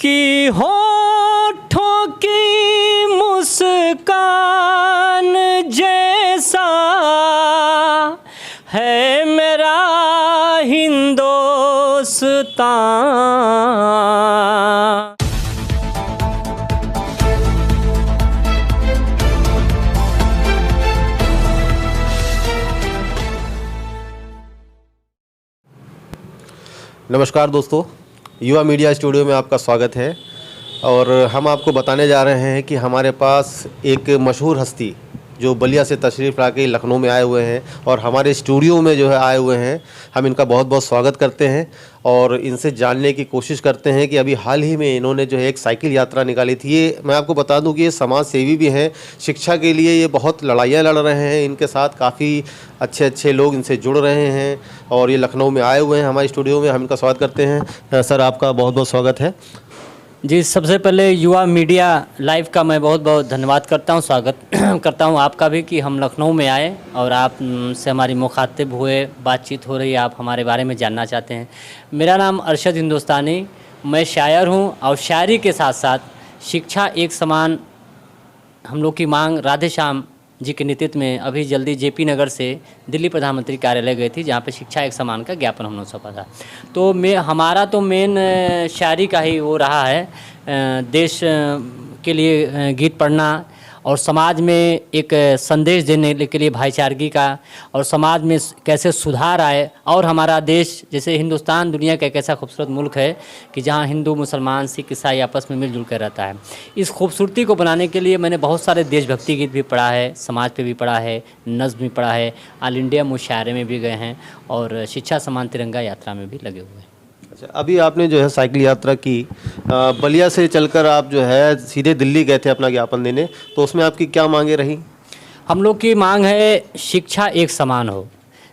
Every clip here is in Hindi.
कि होठों की मुस्कान जैसा है मेरा हिंदुस्तान। नमस्कार दोस्तों, युवा मीडिया स्टूडियो में आपका स्वागत है। और हम आपको बताने जा रहे हैं कि हमारे पास एक मशहूर हस्ती जो बलिया से तशरीफ़ लाके लखनऊ में आए हुए हैं और हमारे स्टूडियो में जो है आए हुए हैं। हम इनका बहुत बहुत स्वागत करते हैं और इनसे जानने की कोशिश करते हैं कि अभी हाल ही में इन्होंने जो है एक साइकिल यात्रा निकाली थी। ये मैं आपको बता दूं कि ये समाज सेवी भी हैं, शिक्षा के लिए ये बहुत लड़ाइयाँ लड़ रहे हैं। इनके साथ काफ़ी अच्छे अच्छे लोग इनसे जुड़ रहे हैं और ये लखनऊ में आए हुए हैं हमारे स्टूडियो में। हम इनका स्वागत करते हैं। सर, आपका बहुत बहुत स्वागत है। जी, सबसे पहले युवा मीडिया लाइव का मैं बहुत बहुत धन्यवाद करता हूं, स्वागत करता हूं आपका भी कि हम लखनऊ में आए और आप से हमारी मुखातिब हुए, बातचीत हो रही है, आप हमारे बारे में जानना चाहते हैं। मेरा नाम अरशद हिंदुस्तानी, मैं शायर हूं और शायरी के साथ साथ शिक्षा एक समान हम लोग की मांग राधे श्याम जी के नेतृत्व में अभी जल्दी जेपी नगर से दिल्ली प्रधानमंत्री कार्यालय गई थी, जहाँ पे शिक्षा एक समान का ज्ञापन हम लोग सौंपा था। तो हमारा तो मेन शायरी का ही वो रहा है, देश के लिए गीत पढ़ना और समाज में एक संदेश देने के लिए भाईचारगी का, और समाज में कैसे सुधार आए। और हमारा देश जैसे हिंदुस्तान दुनिया का एक ऐसा खूबसूरत मुल्क है कि जहाँ हिंदू मुसलमान सिख ईसाई आपस में मिलजुल कर रहता है। इस खूबसूरती को बनाने के लिए मैंने बहुत सारे देशभक्ति गीत भी पढ़ा है, समाज पे भी पढ़ा है, नज़्म भी पढ़ा है, ऑल इंडिया मुशायरे में भी गए हैं और शिक्षा समान तिरंगा यात्रा में भी लगे हुए हैं। अच्छा, अभी आपने जो है साइकिल यात्रा की, बलिया से चलकर आप जो है सीधे दिल्ली गए थे अपना ज्ञापन देने, तो उसमें आपकी क्या मांगे रही? हम लोग की मांग है शिक्षा एक समान हो।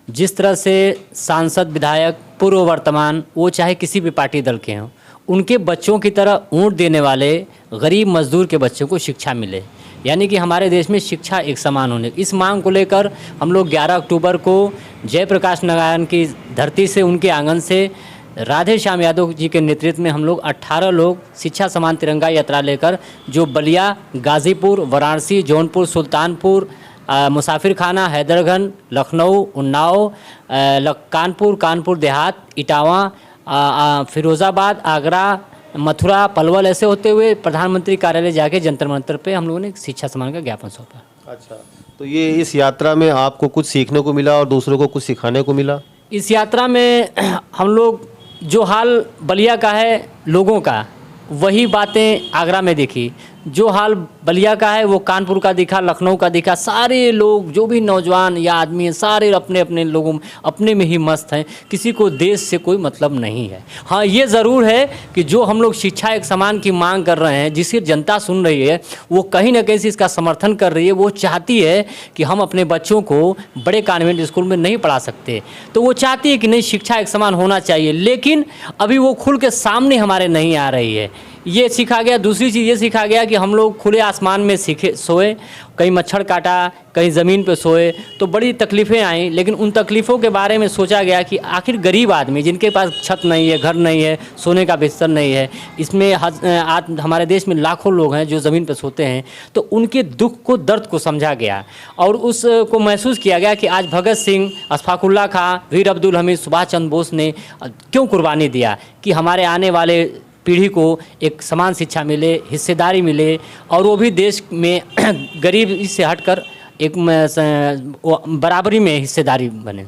जिस तरह से सांसद विधायक पूर्व वर्तमान वो चाहे किसी भी पार्टी दल के हों, उनके बच्चों की तरह ऊँट देने वाले गरीब मजदूर के बच्चों को शिक्षा मिले, यानी कि हमारे देश में शिक्षा एक समान होने, इस मांग को लेकर हम लोग 11 अक्टूबर को जयप्रकाश नारायण की धरती से, उनके आंगन से राधे श्याम यादव जी के नेतृत्व में हम लोग 18 लोग शिक्षा समान तिरंगा यात्रा लेकर जो बलिया, गाज़ीपुर, वाराणसी, जौनपुर, सुल्तानपुर, मुसाफिर खाना, हैदरगंज, लखनऊ, उन्नाव, कानपुर देहात, इटावा, फिरोज़ाबाद, आगरा, मथुरा, पलवल, ऐसे होते हुए प्रधानमंत्री कार्यालय जाके जंतर मंतर पे हम लोगों ने शिक्षा समान का ज्ञापन सौंपा। अच्छा, तो ये इस यात्रा में आपको कुछ सीखने को मिला और दूसरों को कुछ सिखाने को मिला? इस यात्रा में हम लोग जो हाल बलिया का है लोगों का, वही बातें आगरा में देखी। जो हाल बलिया का है वो कानपुर का दिखा, लखनऊ का दिखा। सारे लोग जो भी नौजवान या आदमी हैं, सारे अपने अपने लोगों अपने में ही मस्त हैं, किसी को देश से कोई मतलब नहीं है। हाँ, ये ज़रूर है कि जो हम लोग शिक्षा एक समान की मांग कर रहे हैं, जिसकी जनता सुन रही है, वो कहीं ना कहीं से इसका समर्थन कर रही है। वो चाहती है कि हम अपने बच्चों को बड़े कॉन्वेंट स्कूल में नहीं पढ़ा सकते, तो वो चाहती है कि नहीं, शिक्षा एक समान होना चाहिए, लेकिन अभी वो खुल के सामने हमारे नहीं आ रही है। ये सीखा गया। दूसरी चीज़ ये सीखा गया कि हम लोग खुले आसमान में सोए, कहीं मच्छर काटा, कहीं ज़मीन पे सोए, तो बड़ी तकलीफ़ें आई। लेकिन उन तकलीफ़ों के बारे में सोचा गया कि आखिर गरीब आदमी जिनके पास छत नहीं है, घर नहीं है, सोने का बिस्तर नहीं है, इसमें हमारे देश में लाखों लोग हैं जो ज़मीन पर सोते हैं, तो उनके दुख को, दर्द को समझा गया और उसको महसूस किया गया कि आज भगत सिंह, अशफाकुल्ला खां, वीर अब्दुल हमीद, सुभाष चंद्र बोस ने क्यों कुर्बानी दिया कि हमारे आने वाले पीढ़ी को एक समान शिक्षा मिले, हिस्सेदारी मिले, और वो भी देश में गरीबी से हटकर एक बराबरी में हिस्सेदारी बने।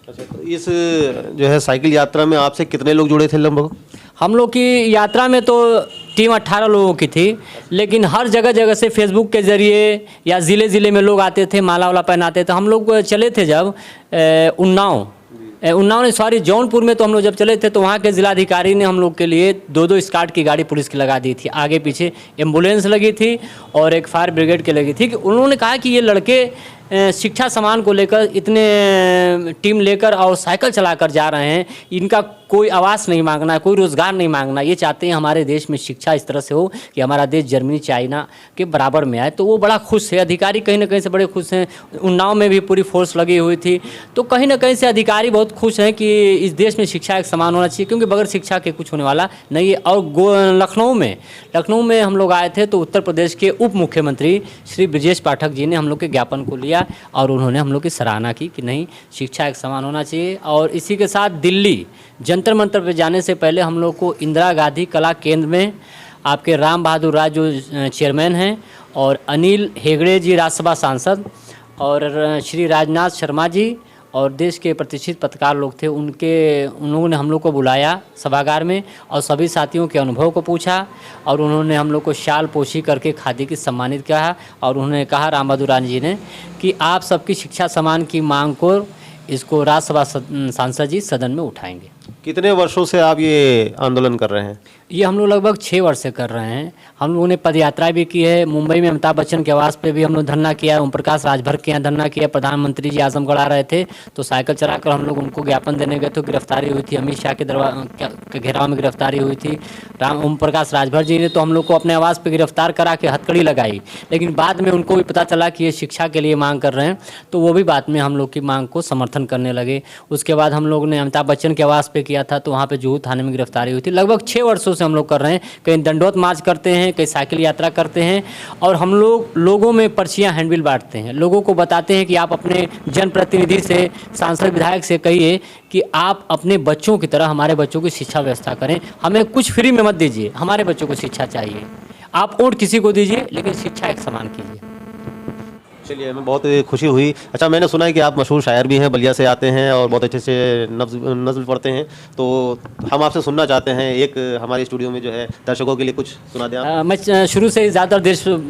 अच्छा, तो इस जो है साइकिल यात्रा में आपसे कितने लोग जुड़े थे लगभग? हम लोग की यात्रा में तो टीम 18 लोगों की थी, लेकिन हर जगह जगह से फेसबुक के ज़रिए या ज़िले में लोग आते थे, माला वाला पहनाते थे। हम लोग चले थे जब जौनपुर में, तो हम लोग जब चले थे तो वहाँ के ज़िलाधिकारी ने हम लोग के लिए 2-2 स्कार्ट की गाड़ी पुलिस की लगा दी थी, आगे पीछे एम्बुलेंस लगी थी और एक फायर ब्रिगेड की लगी थी। कि उन्होंने कहा कि ये लड़के शिक्षा समान को लेकर इतने टीम लेकर और साइकिल चलाकर जा रहे हैं, इनका कोई आवास नहीं मांगना है, कोई रोज़गार नहीं मांगना। ये चाहते हैं हमारे देश में शिक्षा इस तरह से हो कि हमारा देश जर्मनी चाइना के बराबर में आए। तो वो बड़ा खुश है, अधिकारी कहीं ना कहीं से बड़े खुश हैं। उन्नाव में भी पूरी फोर्स लगी हुई थी, तो कहीं ना कहीं से अधिकारी बहुत खुश हैं कि इस देश में शिक्षा एक समान होना चाहिए, क्योंकि बगैर शिक्षा के कुछ होने वाला नहीं है। और लखनऊ में हम लोग आए थे, तो उत्तर प्रदेश के उप मुख्यमंत्री श्री ब्रजेश पाठक जी ने हम लोग के ज्ञापन को लिया और उन्होंने हम लोग की सराहना की कि नहीं, शिक्षा एक समान होना चाहिए। और इसी के साथ दिल्ली जंतर मंतर पर जाने से पहले हम लोग को इंदिरा गांधी कला केंद्र में आपके राम बहादुर राय जो चेयरमैन हैं, और अनिल हेगड़े जी राज्यसभा सांसद, और श्री राजनाथ शर्मा जी और देश के प्रतिष्ठित पत्रकार लोग थे, उन लोगों ने हम लोग को बुलाया सभागार में और सभी साथियों के अनुभव को पूछा, और उन्होंने हम लोग को शाल पोशी करके खादी की सम्मानित किया। और उन्होंने कहा, राम बहादुर राय जी ने, कि आप सबकी शिक्षा समान की मांग को इसको राज्यसभा सांसद जी सदन में उठाएंगे। कितने वर्षों से आप ये आंदोलन कर रहे हैं? ये हम लोग लगभग 6 वर्ष से कर रहे हैं। हम लोगों ने पदयात्रा भी की है, मुंबई में अमिताभ बच्चन के आवास पे भी हम लोग धरना किया है, ओम प्रकाश राजभर के यहाँ धरना किया। प्रधानमंत्री जी आजमगढ़ आ रहे थे तो साइकिल चलाकर हम लोग उनको ज्ञापन देने गए, तो गिरफ्तारी हुई थी। अमित शाह के घेराव में गिरफ्तारी हुई थी। ओम प्रकाश राजभर जी ने तो हम लोग को अपने आवास पर गिरफ्तार करा के हथकड़ी लगाई, लेकिन बाद में उनको भी पता चला कि ये शिक्षा के लिए मांग कर रहे हैं, तो वो भी बाद में हम लोग की मांग को समर्थन करने लगे। उसके बाद हम लोग ने अमिताभ बच्चन के आवास पे किया था, तो वहाँ पे जुहू थाने में गिरफ्तारी हुई थी। लगभग 6 वर्षों से हम लोग कर रहे हैं। कहीं दंडोत मार्च करते हैं, कहीं साइकिल यात्रा करते हैं, और हम लोग लोगों में पर्चियां हैंडबिल बांटते हैं। लोगों को बताते हैं कि आप अपने जनप्रतिनिधि से, सांसद विधायक से कहिए कि आप अपने बच्चों की तरह हमारे बच्चों की शिक्षा व्यवस्था करें, हमें कुछ फ्री में मत दीजिए, हमारे बच्चों को शिक्षा चाहिए। आप वोट किसी को दीजिए, लेकिन शिक्षा एक समान कीजिए। चलिए, हमें बहुत खुशी हुई। अच्छा, मैंने सुना है कि आप मशहूर शायर भी हैं, बलिया से आते हैं और बहुत अच्छे से नज़्म पढ़ते हैं, तो हम आपसे सुनना चाहते हैं, एक हमारे स्टूडियो में जो है दर्शकों के लिए कुछ सुना दें आप। मैं शुरू से ज़्यादातर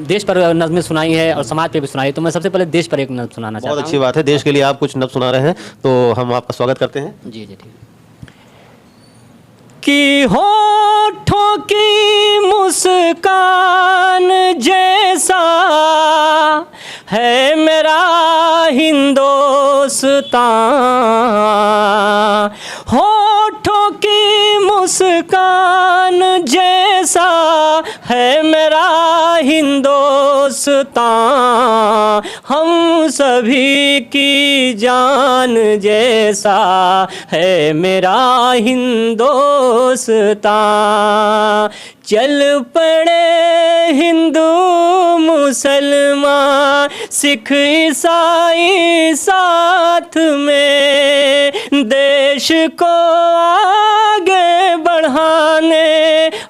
देश पर नज़में सुनाई है और समाज पे भी सुनाई, तो मैं सबसे पहले देश पर एक नज़्म सुनाना चाहता हूँ। बहुत अच्छी बात है, देश के लिए आप कुछ नज़्म सुना रहे हैं, तो हम आपका स्वागत करते हैं। जी जी, ठीक है। कि होठों की मुस्कान जैसा है मेरा हिंदुस्तान, होठों की मुस्कान जैसा है मेरा हिंदुस्तान, हम सभी की जान जैसा है मेरा हिंदुस्तान। चल पड़े हिंदू मुसलमान सिख ईसाई साथ में, देश को आगे बढ़ाने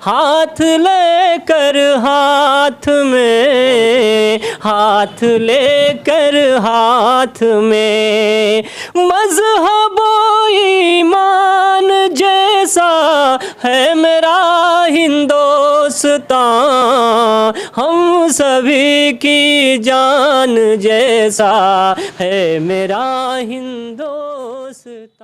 हाथ लेकर हाथ में, हाथ लेकर हाथ में, मज़हब ईमान जैसा है मेरा हिंदुस्तान, हम सभी की जान जैसा है मेरा हिंदुस्तान।